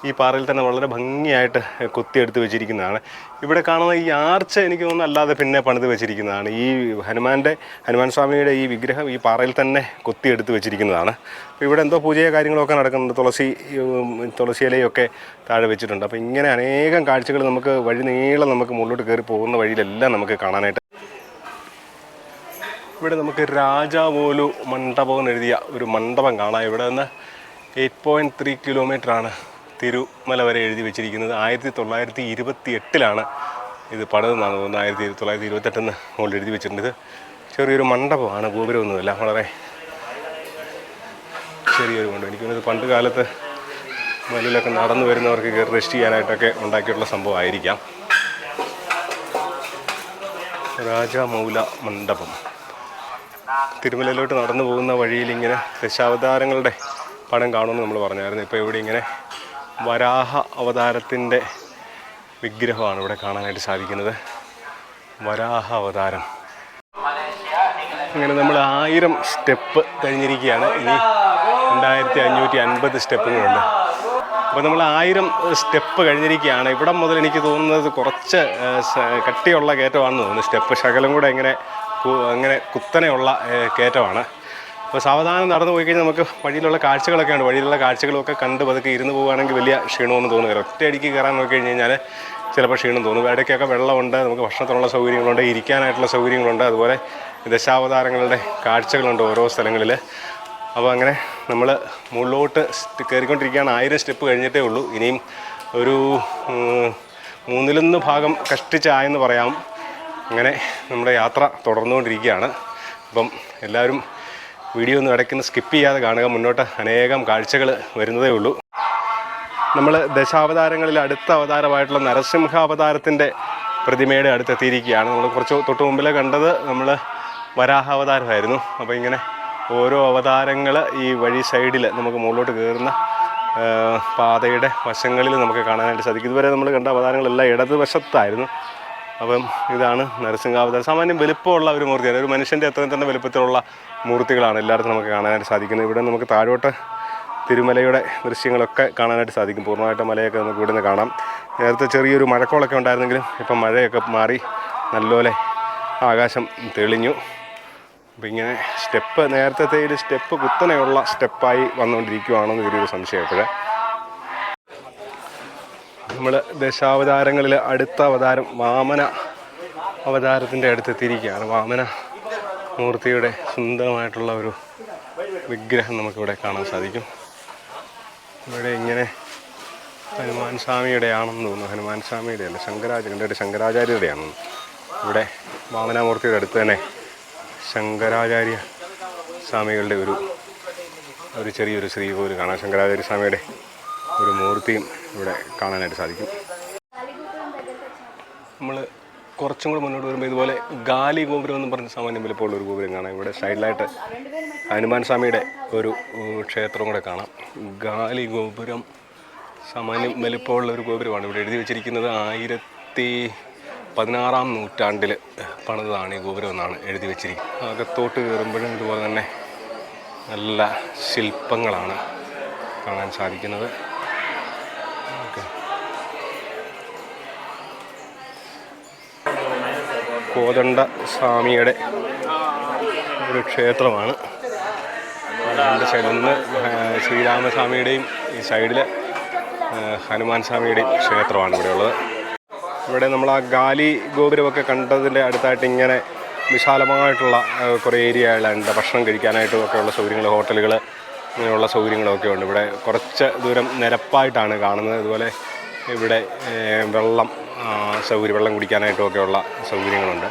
ഈ പാറയിൽ തന്നെ വളരെ ഭംഗിയായിട്ട് കൊത്തിയെടുത്ത് വെച്ചിരിക്കുന്നതാണ്. ഇവിടെ കാണുന്ന ഈ ആർച്ച് എനിക്ക് തോന്നുന്നു അല്ലാതെ പിന്നെ പണിത് വെച്ചിരിക്കുന്നതാണ്. ഈ ഹനുമാൻ സ്വാമിയുടെ ഈ വിഗ്രഹം ഈ പാറയിൽ തന്നെ കൊത്തിയെടുത്ത് വെച്ചിരിക്കുന്നതാണ്. അപ്പോൾ ഇവിടെ എന്തോ പൂജയോ കാര്യങ്ങളൊക്കെ നടക്കുന്നുണ്ട്. തുളസി ഇലയൊക്കെ താഴെ വെച്ചിട്ടുണ്ട്. അപ്പോൾ ഇങ്ങനെ അനേകം കാഴ്ചകൾ നമുക്ക് വഴി നീളം നമുക്ക് മുകളിലോട്ട് കയറി പോകുന്ന വഴിയിലെല്ലാം നമുക്ക് കാണാനായിട്ട്. ഇവിടെ നമുക്ക് രാജാവോലു മണ്ഡപം എന്നെഴുതിയ ഒരു മണ്ഡപം കാണാം. ഇവിടെ നിന്ന് 8.3 കിലോമീറ്ററാണ് തിരുമല വരെ എഴുതി വെച്ചിരിക്കുന്നത്. 1928 ഇത് പണിതെന്നാണ് തോന്നുന്നത്. 1928 മുകളിൽ എഴുതി വെച്ചിട്ടുണ്ട്. ഇത് ചെറിയൊരു മണ്ഡപമാണ്, ഗോപുരമൊന്നുമില്ല, വളരെ ചെറിയൊരു മണ്ഡപം. എനിക്ക് തോന്നുന്നത് പണ്ട് കാലത്ത് മലയിലൊക്കെ നടന്നു വരുന്നവർക്ക് കയറി റെസ്റ്റ് ചെയ്യാനായിട്ടൊക്കെ ഉണ്ടാക്കിയിട്ടുള്ള സംഭവമായിരിക്കാം. രാജമൗല മണ്ഡപം. തിരുമലയിലോട്ട് നടന്നു പോകുന്ന വഴിയിൽ ഇങ്ങനെ ദശാവതാരങ്ങളുടെ പടം കാണുമെന്ന് നമ്മൾ പറഞ്ഞായിരുന്നു. ഇപ്പോൾ ഇവിടെ ഇങ്ങനെ വരാഹ അവതാരത്തിൻ്റെ വിഗ്രഹമാണ് ഇവിടെ കാണാനായിട്ട് സാധിക്കുന്നത്. വരാഹ അവതാരം. ഇങ്ങനെ നമ്മൾ 1000 സ്റ്റെപ്പ് കഴിഞ്ഞിരിക്കുകയാണ്. ഇനി 2550 സ്റ്റെപ്പുകളുണ്ട്. അപ്പോൾ നമ്മൾ 1000 സ്റ്റെപ്പ് കഴിഞ്ഞിരിക്കുകയാണ്. ഇവിടം മുതൽ എനിക്ക് തോന്നുന്നത് കുറച്ച് കട്ടിയുള്ള കയറ്റമാണെന്ന് തോന്നുന്നു. സ്റ്റെപ്പ് ശകലം കൂടെ അങ്ങനെ കുത്തനെയുള്ള കയറ്റമാണ്. അപ്പോൾ സാവധാനം നടന്നു പോയി കഴിഞ്ഞാൽ നമുക്ക് വഴിയിലുള്ള കാഴ്ചകളൊക്കെ ഉണ്ട്. വഴിയിലുള്ള കാഴ്ചകളൊക്കെ കണ്ട് പതുക്കെ ഇരുന്ന് പോവുകയാണെങ്കിൽ വലിയ ക്ഷീണമൊന്നും തോന്നുന്നില്ല. ഒറ്റയടിക്ക് കയറാൻ നോക്കി കഴിഞ്ഞ് കഴിഞ്ഞാൽ ചിലപ്പോൾ ക്ഷീണം തോന്നും. ഇടയ്ക്കൊക്കെ വെള്ളമുണ്ട്, നമുക്ക് ഭക്ഷണത്തിനുള്ള സൗകര്യങ്ങളുണ്ട്, ഇരിക്കാനായിട്ടുള്ള സൗകര്യങ്ങളുണ്ട്, അതുപോലെ ദശാവതാരങ്ങളുടെ കാഴ്ചകളുണ്ട് ഓരോ സ്ഥലങ്ങളിൽ. അപ്പോൾ അങ്ങനെ നമ്മൾ മുകളിലോട്ട് കയറിക്കൊണ്ടിരിക്കുകയാണ്. 1000 സ്റ്റെപ്പ് കഴിഞ്ഞിട്ടേ ഉള്ളൂ. ഇനിയും ഒരു 1/3 ഭാഗം കഷ്ടിച്ചായെന്ന് പറയാം. അങ്ങനെ നമ്മുടെ യാത്ര തുടർന്നുകൊണ്ടിരിക്കുകയാണ്. അപ്പം എല്ലാവരും വീഡിയോ ഒന്നും ഇടയ്ക്കൊന്ന് സ്കിപ്പ് ചെയ്യാതെ കാണുക. മുന്നോട്ട് അനേകം കാഴ്ചകൾ വരുന്നതേ ഉള്ളൂ. നമ്മൾ ദശാവതാരങ്ങളിൽ അടുത്ത അവതാരമായിട്ടുള്ള നരസിംഹാവതാരത്തിൻ്റെ പ്രതിമയുടെ അടുത്തെത്തിയിരിക്കുകയാണ്. നമ്മൾ കുറച്ച് തൊട്ട് മുമ്പിൽ കണ്ടത് നമ്മൾ വരാഹാവതാരമായിരുന്നു. അപ്പോൾ ഇങ്ങനെ ഓരോ അവതാരങ്ങൾ ഈ വഴി സൈഡിൽ നമുക്ക് മുകളിലോട്ട് കയറുന്ന പാതയുടെ വശങ്ങളിൽ നമുക്ക് കാണാനായിട്ട് സാധിക്കും. ഇതുവരെ നമ്മൾ കണ്ട അവതാരങ്ങളെല്ലാം ഇടതുവശത്തായിരുന്നു. അപ്പം ഇതാണ് നരസിംഹാവതാരം. സാമാന്യം വലുപ്പമുള്ള ഒരു മൂർത്തിയാണ്. ഒരു മനുഷ്യൻ്റെ അത്രയും തന്നെ വലുപ്പത്തിലുള്ള മൂർത്തികളാണ് എല്ലായിടത്തും നമുക്ക് കാണാനായിട്ട് സാധിക്കുന്നത്. ഇവിടെ നമുക്ക് താഴോട്ട് തിരുമലയുടെ ദൃശ്യങ്ങളൊക്കെ കാണാനായിട്ട് സാധിക്കും. പൂർണ്ണമായിട്ട് മലയൊക്കെ നമുക്ക് ഇവിടെ നിന്ന് കാണാം. നേരത്തെ ചെറിയൊരു മഴക്കോളൊക്കെ ഉണ്ടായിരുന്നെങ്കിലും ഇപ്പം മഴയൊക്കെ മാറി നല്ലപോലെ ആകാശം തെളിഞ്ഞു. അപ്പോൾ ഇങ്ങനെ നേരത്തെ സ്റ്റെപ്പ് കുത്തനെയുള്ള സ്റ്റെപ്പായി വന്നുകൊണ്ടിരിക്കുകയാണെന്ന് ചെറിയൊരു സംശയം. ഇപ്പോഴേ നമ്മൾ ദശാവതാരങ്ങളിൽ അടുത്ത അവതാരം വാമന അവതാരത്തിൻ്റെ അടുത്തെത്തിയിരിക്കുകയാണ്. വാമന മൂർത്തിയുടെ സുന്ദരമായിട്ടുള്ള ഒരു വിഗ്രഹം നമുക്കിവിടെ കാണാൻ സാധിക്കും. ഇവിടെ ഇങ്ങനെ ഹനുമാൻ സ്വാമിയുടെ ആണെന്ന് തോന്നുന്നു. ഹനുമാൻ സ്വാമിയുടെ അല്ല, ശങ്കരാചാര്യരുടെയാണെന്ന്. ഇവിടെ വാമനാമൂർത്തിയുടെ അടുത്ത് തന്നെ ശങ്കരാചാര്യ സ്വാമികളുടെ ഒരു ചെറിയൊരു ശ്രീകോവിൽ കാണാം. ശങ്കരാചാര്യ സ്വാമിയുടെ ഒരു മൂർത്തിയും ഇവിടെ കാണാനായിട്ട് സാധിക്കും. നമ്മൾ കുറച്ചും കൂടെ മുന്നോട്ട് വരുമ്പോൾ ഇതുപോലെ ഗാലി ഗോപുരം എന്ന് പറഞ്ഞ സാമാന്യം വലുപ്പമുള്ള ഒരു ഗോപുരം കാണാം. ഇവിടെ സൈഡിലായിട്ട് ഹനുമാൻ സ്വാമിയുടെ ഒരു ക്ഷേത്രം കൂടെ കാണാം. ഗാലി ഗോപുരം സാമാന്യം വലുപ്പമുള്ള ഒരു ഗോപുരമാണ്. ഇവിടെ എഴുതി വെച്ചിരിക്കുന്നത് 16-ാം നൂറ്റാണ്ടിൽ പണിതാണ് ഈ ഗോപുരം എന്നാണ് എഴുതി വെച്ചിരിക്കുന്നത്. അകത്തോട്ട് കയറുമ്പോഴും ഇതുപോലെ തന്നെ നല്ല ശില്പങ്ങളാണ് കാണാൻ സാധിക്കുന്നത്. കോദണ്ഡ സ്വാമിയുടെ ഒരു ക്ഷേത്രമാണ്. രണ്ട് സൈഡിൽ നിന്ന് ശ്രീരാമസ്വാമിയുടെയും ഈ സൈഡിൽ ഹനുമാൻ സ്വാമിയുടെയും ക്ഷേത്രമാണ് ഇവിടെ ഉള്ളത്. ഇവിടെ നമ്മൾ ആ ഗാലി ഗോപുരമൊക്കെ കണ്ടതിൻ്റെ അടുത്തായിട്ട് ഇങ്ങനെ വിശാലമായിട്ടുള്ള കുറേ ഏരിയകളുണ്ട്. ഭക്ഷണം കഴിക്കാനായിട്ടും ഒക്കെയുള്ള സൗകര്യങ്ങൾ, ഹോട്ടലുകൾ, ഇങ്ങനെയുള്ള സൗകര്യങ്ങളൊക്കെ ഉണ്ട്. ഇവിടെ കുറച്ച് ദൂരം നിരപ്പായിട്ടാണ് കാണുന്നത്. അതുപോലെ ഇവിടെ വെള്ളം കുടിക്കാനായിട്ടും ഒക്കെയുള്ള സൗകര്യങ്ങളുണ്ട്.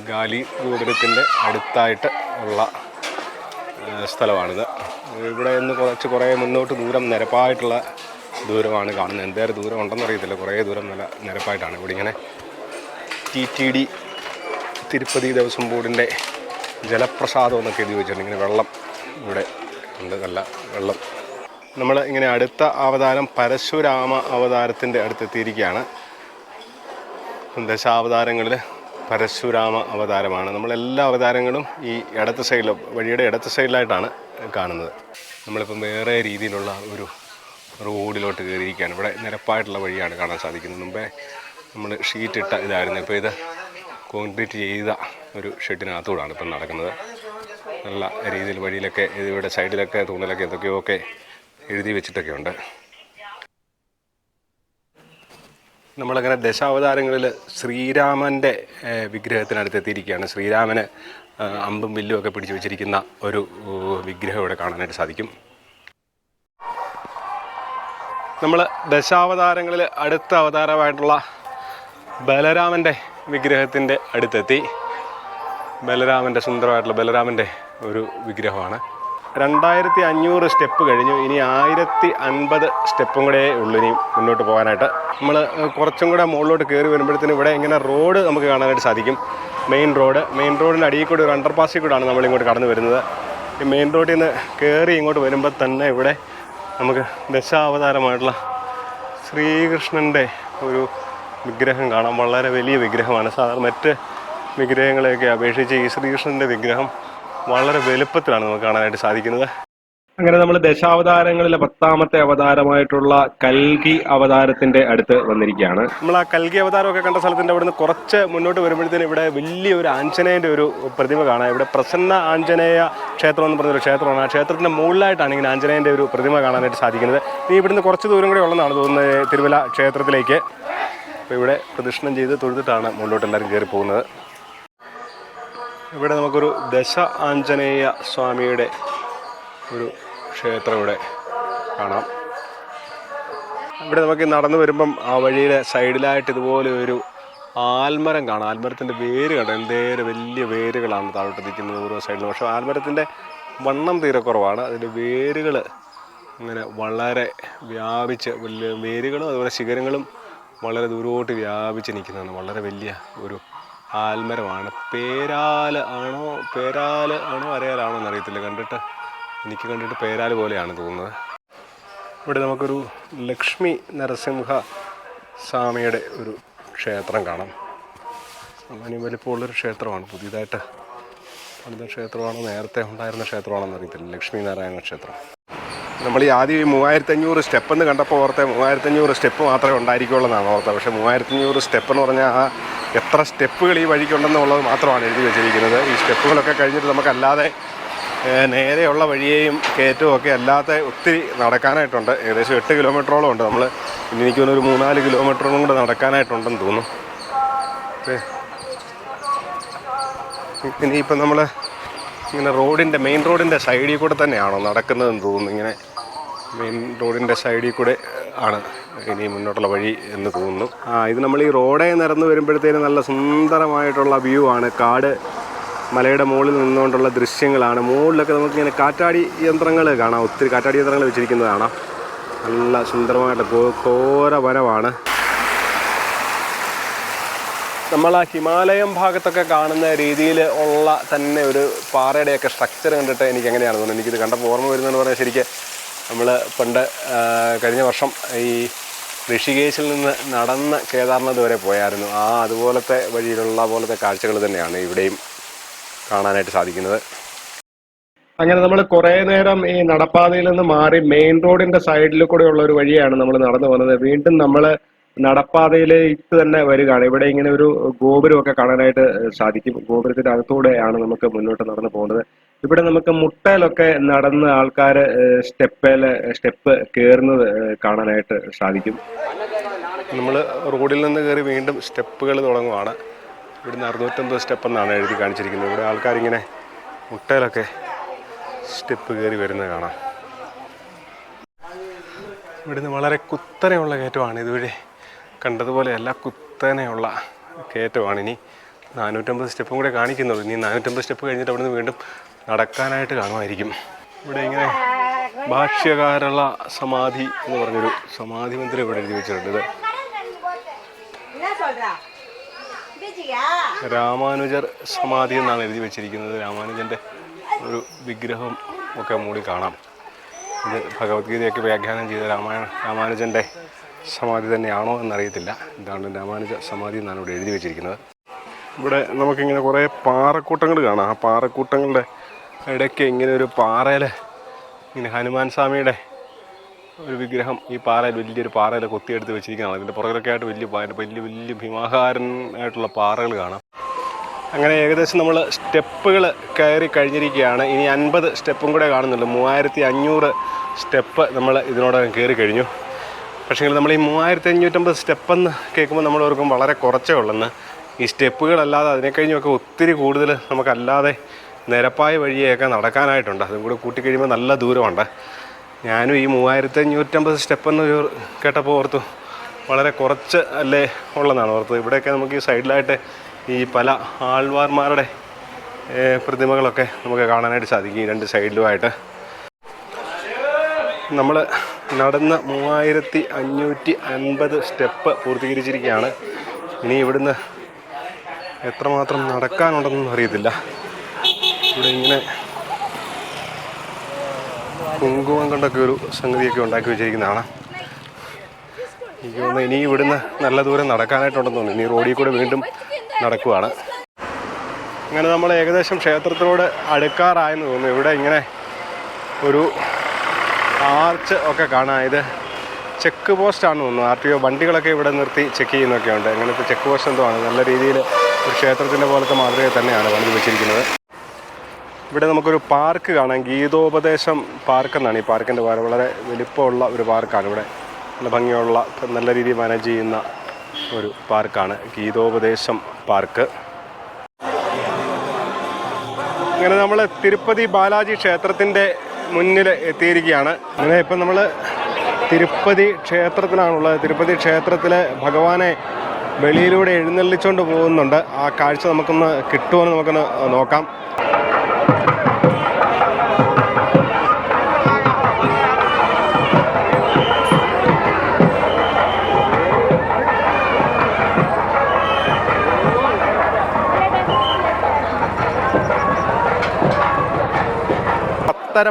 ഗാലി ഗോപുരത്തിൻ്റെ അടുത്തായിട്ട് ഉള്ള സ്ഥലമാണിത്. ഇവിടെ നിന്ന് കുറേ മുന്നോട്ട് ദൂരം നിരപ്പായിട്ടുള്ള ദൂരമാണ് കാണുന്നത്. എന്തേറെ ദൂരം ഉണ്ടെന്നറിയത്തില്ല, കുറേ ദൂരം നല്ല നിരപ്പായിട്ടാണ്. ഇവിടെ ഇങ്ങനെ TTD തിരുപ്പതി ദേവസ്വം ബോർഡിൻ്റെ ജലപ്രസാദം എന്നൊക്കെ എഴുതി വെച്ചിട്ടുണ്ട്. ഇങ്ങനെ വെള്ളം ഇവിടെ ഉണ്ട്, നല്ല വെള്ളം. നമ്മൾ ഇങ്ങനെ അടുത്ത അവതാരം പരശുരാമ അവതാരത്തിൻ്റെ അടുത്തെത്തിയിരിക്കുകയാണ്. ദശാവതാരങ്ങളിൽ പരശുരാമ അവതാരമാണ്. നമ്മളെല്ലാ അവതാരങ്ങളും ഈ ഇടത്ത് സൈഡിൽ, വഴിയുടെ ഇടത്ത് സൈഡിലായിട്ടാണ് കാണുന്നത്. നമ്മളിപ്പം വേറെ രീതിയിലുള്ള ഒരു റോഡിലോട്ട് കയറിയിരിക്കുകയാണ്. ഇവിടെ നിരപ്പായിട്ടുള്ള വഴിയാണ് കാണാൻ സാധിക്കുന്നത്. മുമ്പേ നമ്മൾ ഷീറ്റ് ഇട്ട ഇതായിരുന്നു. ഇപ്പോൾ ഇത് കോൺക്രീറ്റ് ചെയ്ത ഒരു ഷെഡിനകത്തൂടാണ് ഇപ്പം നടക്കുന്നത്. നല്ല രീതിയിൽ വഴിയിലൊക്കെ ഇവിടെ സൈഡിലൊക്കെ തൂണിലൊക്കെ എന്തൊക്കെയൊക്കെ എഴുതി വെച്ചിട്ടൊക്കെ ഉണ്ട്. നമ്മളങ്ങനെ ദശാവതാരങ്ങളിൽ ശ്രീരാമൻ്റെ വിഗ്രഹത്തിനടുത്ത് എത്തിയിരിക്കുകയാണ്. ശ്രീരാമന് അമ്പും വില്ലും ഒക്കെ പിടിച്ചു വെച്ചിരിക്കുന്ന ഒരു വിഗ്രഹം ഇവിടെ കാണാനായിട്ട് സാധിക്കും. നമ്മൾ ദശാവതാരങ്ങളിൽ അടുത്ത അവതാരമായിട്ടുള്ള ബലരാമൻ്റെ വിഗ്രഹത്തിൻ്റെ അടുത്തെത്തി. ബലരാമൻ്റെ സുന്ദരമായിട്ടുള്ള ബലരാമൻ്റെ ഒരു വിഗ്രഹമാണ്. 2500 സ്റ്റെപ്പ് കഴിഞ്ഞു. ഇനി 1050 സ്റ്റെപ്പും കൂടെ ഉള്ളൂ ഇനി മുന്നോട്ട് പോകാനായിട്ട്. നമ്മൾ കുറച്ചും കൂടെ മുകളിലോട്ട് കയറി വരുമ്പോഴത്തേനും ഇവിടെ ഇങ്ങനെ റോഡ് നമുക്ക് കാണാനായിട്ട് സാധിക്കും. മെയിൻ റോഡിൻ്റെ അടിയിൽ കൂടി ഒരു അണ്ടർപാസിൽ കൂടെയാണ് നമ്മളിങ്ങോട്ട് കടന്നു വരുന്നത്. ഈ മെയിൻ റോഡിൽ നിന്ന് കയറി ഇങ്ങോട്ട് വരുമ്പോൾ തന്നെ ഇവിടെ നമുക്ക് ദശാവതാരമായിട്ടുള്ള ശ്രീകൃഷ്ണൻ്റെ ഒരു വിഗ്രഹം കാണാം. വളരെ വലിയ വിഗ്രഹമാണ്. സാധാരണ മറ്റ് വിഗ്രഹങ്ങളെയൊക്കെ അപേക്ഷിച്ച് ഈ ശ്രീകൃഷ്ണൻ്റെ വിഗ്രഹം വളരെ വലുപ്പത്തിലാണ് നമുക്ക് കാണാനായിട്ട് സാധിക്കുന്നത്. അങ്ങനെ നമ്മൾ ദശാവതാരങ്ങളിലെ 10ാമത്തെ അവതാരമായിട്ടുള്ള കൽകി അവതാരത്തിന്റെ അടുത്ത് വന്നിരിക്കുകയാണ്. നമ്മൾ ആ കൽകി അവതാരമൊക്കെ കണ്ട സ്ഥലത്തിൻ്റെ അവിടെ നിന്ന് കുറച്ച് മുന്നോട്ട് വരുമ്പോഴത്തേനും ഇവിടെ വലിയൊരു ആഞ്ജനേയൻ്റെ ഒരു പ്രതിമ കാണാം. ഇവിടെ പ്രസന്ന ആഞ്ജനേയ ക്ഷേത്രം എന്ന് പറഞ്ഞൊരു ക്ഷേത്രമാണ്. ആ ക്ഷേത്രത്തിൻ്റെ മുകളിലായിട്ടാണ് ഇങ്ങനെ ആഞ്ജനേയൻ്റെ ഒരു പ്രതിമ കാണാനായിട്ട് സാധിക്കുന്നത്. ഇനി ഇവിടുന്ന് കുറച്ച് ദൂരം കൂടെ ഉള്ളതാണ് തോന്നുന്നത് തിരുമല ക്ഷേത്രത്തിലേക്ക്. അപ്പോൾ ഇവിടെ പ്രദക്ഷിണം ചെയ്ത് തൊഴുതിട്ടാണ് മുകളിലോട്ട് എല്ലാവരും കയറി പോകുന്നത്. ഇവിടെ നമുക്കൊരു ദശ ആഞ്ജനേയ സ്വാമിയുടെ ഒരു ക്ഷേത്രം ഇവിടെ കാണാം. ഇവിടെ നമുക്ക് നടന്നു വരുമ്പം ആ വഴിയുടെ സൈഡിലായിട്ട് ഇതുപോലെ ഒരു ആൽമരം കാണാം. ആൽമരത്തിൻ്റെ വേര് കാണാം. എന്തേറെ വലിയ വേരുകളാണ് താഴോട്ട് നിൽക്കുന്നത് ഓരോ സൈഡിലും. പക്ഷേ ആൽമരത്തിൻ്റെ വണ്ണം തീരെ കുറവാണ്. അതിൻ്റെ വേരുകൾ ഇങ്ങനെ വളരെ വ്യാപിച്ച്, വലിയ വേരുകളും അതുപോലെ ശിഖരങ്ങളും വളരെ ദൂരോട്ട് വ്യാപിച്ച് നിൽക്കുന്നതാണ്. വളരെ വലിയ ഒരു ആൽമരമാണ്. പേരാല് ആണോ അരയാലാണോ എന്നറിയത്തില്ല. എനിക്ക് കണ്ടിട്ട് പേരാല് പോലെയാണ് തോന്നുന്നത്. ഇവിടെ നമുക്കൊരു ലക്ഷ്മി നരസിംഹ സ്വാമിയുടെ ഒരു ക്ഷേത്രം കാണാം. അങ്ങനെ വലിപ്പമുള്ളൊരു ക്ഷേത്രമാണ്. പുതിയതായിട്ട് പണിത ക്ഷേത്രമാണോ നേരത്തെ ഉണ്ടായിരുന്ന ക്ഷേത്രമാണോ എന്നറിയത്തില്ല. ലക്ഷ്മി നാരായണ ക്ഷേത്രം. നമ്മൾ ഈ ആദ്യം 3500 സ്റ്റെപ്പ് എന്ന് കണ്ടപ്പോൾ ഓർത്തെ 3500 സ്റ്റെപ്പ് മാത്രമേ ഉണ്ടായിരിക്കുള്ളൂ എന്നാണ് ഓർത്തത്. പക്ഷേ 3500 സ്റ്റെപ്പ് എന്ന് പറഞ്ഞാൽ ആ എത്ര സ്റ്റെപ്പുകൾ ഈ വഴിക്കുണ്ടെന്നുള്ളത് മാത്രമാണ് എഴുതി വെച്ചിരിക്കുന്നത്. ഈ സ്റ്റെപ്പുകളൊക്കെ കഴിഞ്ഞിട്ട് നമുക്കല്ലാതെ നേരെയുള്ള വഴിയെയും കയറ്റവും ഒക്കെ അല്ലാതെ ഒത്തിരി നടക്കാനായിട്ടുണ്ട്. ഏകദേശം 8 കിലോമീറ്ററോളം ഉണ്ട്. നമ്മൾ ഇനി എനിക്ക് തോന്നുന്നു ഒരു 3-4 കിലോമീറ്ററും കൂടെ നടക്കാനായിട്ടുണ്ടെന്ന് തോന്നുന്നു. ഇനിയിപ്പം നമ്മൾ ഇങ്ങനെ മെയിൻ റോഡിൻ്റെ സൈഡിൽ കൂടെ തന്നെയാണോ നടക്കുന്നതെന്ന് തോന്നുന്നു. ഇങ്ങനെ മെയിൻ റോഡിൻ്റെ സൈഡിൽ കൂടെ ആണ് ഇനി മുന്നോട്ടുള്ള വഴി എന്ന് തോന്നുന്നു. ഇത് നമ്മൾ ഈ റോഡേ നിരന്ന് വരുമ്പോഴത്തേനും നല്ല സുന്ദരമായിട്ടുള്ള വ്യൂ ആണ്. കാട്, മലയുടെ മുകളിൽ നിന്നുകൊണ്ടുള്ള ദൃശ്യങ്ങളാണ്. മുകളിലൊക്കെ നമുക്കിങ്ങനെ കാറ്റാടി യന്ത്രങ്ങൾ കാണാം. ഒത്തിരി കാറ്റാടി യന്ത്രങ്ങൾ വെച്ചിരിക്കുന്നത് കാണാം. നല്ല സുന്ദരമായിട്ടുള്ള ഘോര വനമാണ്. നമ്മൾ ആ ഹിമാലയം ഭാഗത്തൊക്കെ കാണുന്ന രീതിയിൽ ഉള്ള തന്നെ ഒരു പാറയുടെയൊക്കെ സ്ട്രക്ചർ കണ്ടിട്ട് എനിക്ക് എങ്ങനെയാണെന്ന് തോന്നുന്നത്. എനിക്കിത് കണ്ടപ്പോൾ ഓർമ്മ വരുന്നതെന്ന് പറഞ്ഞാൽ ശരിക്കും നമ്മൾ പണ്ട് കഴിഞ്ഞ വർഷം ഈ ഋഷികേശിൽ നിന്ന് നടന്ന് കേദാർനാഥ് വരെ പോയായിരുന്നു. അതുപോലത്തെ വഴിയിലുള്ള പോലത്തെ കാഴ്ചകൾ തന്നെയാണ് ഇവിടെയും കാണാനായിട്ട് സാധിക്കുന്നത്. അങ്ങനെ നമ്മൾ കുറേ നേരം ഈ നടപ്പാതയിൽ നിന്ന് മാറി മെയിൻ റോഡിന്റെ സൈഡിൽ കൂടെ ഉള്ള ഒരു വഴിയാണ് നമ്മൾ നടന്നു പോകുന്നത്. വീണ്ടും നമ്മൾ നടപ്പാതയിലേക്ക് തന്നെ വരികയാണ്. ഇവിടെ ഇങ്ങനെ ഒരു ഗോപുരമൊക്കെ കാണാനായിട്ട് സാധിക്കും. ഗോപുരത്തിന്റെ അകത്തൂടെയാണ് നമുക്ക് മുന്നോട്ട് നടന്നു പോകുന്നത്. ഇവിടെ നമുക്ക് മുട്ടയിലൊക്കെ നടന്ന് ആൾക്കാർ സ്റ്റെപ്പ് കയറുന്നത് കാണാനായിട്ട് സാധിക്കും. നമ്മൾ റോഡിൽ നിന്ന് കയറി വീണ്ടും സ്റ്റെപ്പുകൾ തുടങ്ങുവാണ്. ഇവിടുന്ന് 650 സ്റ്റെപ്പ് എന്നാണ് എഴുതി കാണിച്ചിരിക്കുന്നത്. ഇവിടെ ആൾക്കാരിങ്ങനെ മുട്ടയിലൊക്കെ സ്റ്റെപ്പ് കയറി വരുന്നത് കാണാം. ഇവിടുന്ന് വളരെ കുത്തനെയുള്ള കയറ്റമാണ്. ഇതുവഴി കണ്ടതുപോലെയല്ല, കുത്തനെയുള്ള കയറ്റമാണ്. ഇനി 450 സ്റ്റെപ്പും കൂടെ കാണിക്കുന്നുള്ളൂ. ഇനി 450 സ്റ്റെപ്പ് കഴിഞ്ഞിട്ട് അവിടുന്ന് വീണ്ടും നടക്കാനായിട്ട് കാണുമായിരിക്കും. ഇവിടെ ഇങ്ങനെ ഭാഷ്യകാരള സമാധി എന്ന് പറഞ്ഞൊരു സമാധി മന്ദിരം ഇവിടെ എഴുതി വെച്ചിട്ടുണ്ട്. രാമാനുജർ സമാധി എന്നാണ് എഴുതി വെച്ചിരിക്കുന്നത്. രാമാനുജൻ്റെ ഒരു വിഗ്രഹം ഒക്കെ മൂടി കാണാം. ഇത് ഭഗവത്ഗീതയൊക്കെ വ്യാഖ്യാനം ചെയ്ത രാമാനുജൻ്റെ സമാധി തന്നെയാണോ എന്നറിയത്തില്ല. ഇതാണ് രാമാനുജ സമാധി എന്നാണ് ഇവിടെ എഴുതി വെച്ചിരിക്കുന്നത്. ഇവിടെ നമുക്കിങ്ങനെ കുറേ പാറക്കൂട്ടങ്ങൾ കാണാം. ആ പാറക്കൂട്ടങ്ങളുടെ ഇടയ്ക്ക് ഇങ്ങനെ ഒരു പാറയിൽ ഇങ്ങനെ ഹനുമാൻ സ്വാമിയുടെ ഒരു വിഗ്രഹം ഈ പാറയിൽ, വലിയൊരു പാറയിൽ കൊത്തിയെടുത്ത് വെച്ചിരിക്കുന്നതാണ്. ഇതിൻ്റെ പുറകിലൊക്കെ ആയിട്ട് വലിയ ഭീമാകാരനായിട്ടുള്ള പാറകൾ കാണാം. അങ്ങനെ ഏകദേശം നമ്മൾ സ്റ്റെപ്പുകൾ കയറി കഴിഞ്ഞിരിക്കുകയാണ്. ഇനി 50 സ്റ്റെപ്പും കൂടെ കാണുന്നുള്ളൂ. 3500 സ്റ്റെപ്പ് നമ്മൾ ഇതിനോടകം കയറി കഴിഞ്ഞു. പക്ഷേ നമ്മൾ ഈ 3550 സ്റ്റെപ്പെന്ന് കേൾക്കുമ്പോൾ നമ്മൾ ഓർക്കും വളരെ കുറച്ചേ ഉള്ളെന്ന്. ഈ സ്റ്റെപ്പുകളല്ലാതെ അതിനെ കഴിഞ്ഞൊക്കെ ഒത്തിരി കൂടുതൽ നമുക്കല്ലാതെ നിരപ്പായ വഴിയൊക്കെ നടക്കാനായിട്ടുണ്ട്. അതും കൂടെ കൂട്ടിക്കഴിയുമ്പോൾ നല്ല ദൂരമുണ്ട്. ഞാനും ഈ 3550 സ്റ്റെപ്പെന്ന് കേട്ടപ്പോൾ ഓർത്തു വളരെ കുറച്ച് അല്ലേ ഉള്ളതാണ് ഓർത്തത്. ഇവിടെയൊക്കെ നമുക്ക് ഈ സൈഡിലായിട്ട് ഈ പല ആൾവാർമാരുടെ പ്രതിമകളൊക്കെ നമുക്ക് കാണാനായിട്ട് സാധിക്കും. ഈ രണ്ട് സൈഡിലുമായിട്ട് നമ്മൾ നടന്ന് 3550 സ്റ്റെപ്പ് പൂർത്തീകരിച്ചിരിക്കുകയാണ്. ഇനി ഇവിടുന്ന് എത്രമാത്രം നടക്കാനുണ്ടെന്നൊന്നും അറിയത്തില്ല. ഇവിടെ ഇങ്ങനെ കുങ്കുമം കൊണ്ടൊക്കെ ഒരു സംഗതിയൊക്കെ ഉണ്ടാക്കി വെച്ചിരിക്കുന്നതാണ്. എനിക്ക് തോന്നുന്നു ഇനി ഇവിടുന്ന് നല്ല ദൂരം നടക്കാനായിട്ടുണ്ടെന്ന് തോന്നുന്നു. ഇനി റോഡിൽ കൂടെ വീണ്ടും നടക്കുവാണ്. അങ്ങനെ നമ്മൾ ഏകദേശം ക്ഷേത്രത്തിനോട് അടുക്കാറായെന്ന് തോന്നുന്നു. ഇവിടെ ഇങ്ങനെ ഒരു ആർച്ച് ഒക്കെ കാണാം. ഇത് ചെക്ക് പോസ്റ്റാണെന്ന് തോന്നുന്നു. RTO വണ്ടികളൊക്കെ ഇവിടെ നിർത്തി ചെക്ക് ചെയ്യുന്നൊക്കെ ഉണ്ട്. അങ്ങനത്തെ ചെക്ക് പോസ്റ്റ് എന്തോ ആണ്. നല്ല രീതിയിൽ ഒരു ക്ഷേത്രത്തിൻ്റെ പോലത്തെ മാതൃക തന്നെയാണ് പണിത് വെച്ചിരിക്കുന്നത്. ഇവിടെ നമുക്കൊരു പാർക്ക് കാണാം. ഗീതോപദേശം പാർക്ക് എന്നാണ് ഈ പാർക്കിൻ്റെ പേര്. വളരെ വലിപ്പമുള്ള ഒരു പാർക്കാണ്. ഇവിടെ നല്ല ഭംഗിയുള്ള നല്ല രീതിയിൽ മാനേജ് ചെയ്യുന്ന ഒരു പാർക്കാണ് ഗീതോപദേശം പാർക്ക്. അങ്ങനെ നമ്മൾ തിരുപ്പതി ബാലാജി ക്ഷേത്രത്തിൻ്റെ മുന്നിൽ എത്തിയിരിക്കുകയാണ്. അങ്ങനെ ഇപ്പം നമ്മൾ തിരുപ്പതി ക്ഷേത്രത്തിലാണുള്ളത്. തിരുപ്പതി ക്ഷേത്രത്തിൽ ഭഗവാനെ വെളിയിലൂടെ എഴുന്നള്ളിച്ചുകൊണ്ട് പോകുന്നുണ്ട്. ആ കാഴ്ച നമുക്കൊന്ന് കിട്ടുമെന്ന് നമുക്കൊന്ന് നോക്കാം.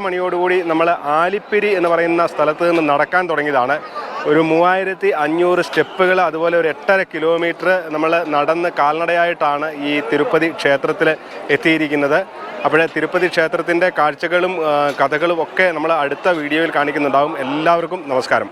മണിയോടുകൂടി നമ്മൾ ആലിപ്പിരി എന്ന് പറയുന്ന സ്ഥലത്ത് നിന്ന് നടക്കാൻ തുടങ്ങിയതാണ്. ഒരു 3500 സ്റ്റെപ്പുകൾ, അതുപോലെ ഒരു 8.5 കിലോമീറ്റർ നമ്മൾ നടന്ന് കാൽനടയായിട്ടാണ് ഈ തിരുപ്പതി ക്ഷേത്രത്തിൽ എത്തിയിരിക്കുന്നത്. അപ്പോഴേ തിരുപ്പതി ക്ഷേത്രത്തിൻ്റെ കാഴ്ചകളും കഥകളും ഒക്കെ നമ്മൾ അടുത്ത വീഡിയോയിൽ കാണിക്കുന്നുണ്ടാവും. എല്ലാവർക്കും നമസ്കാരം.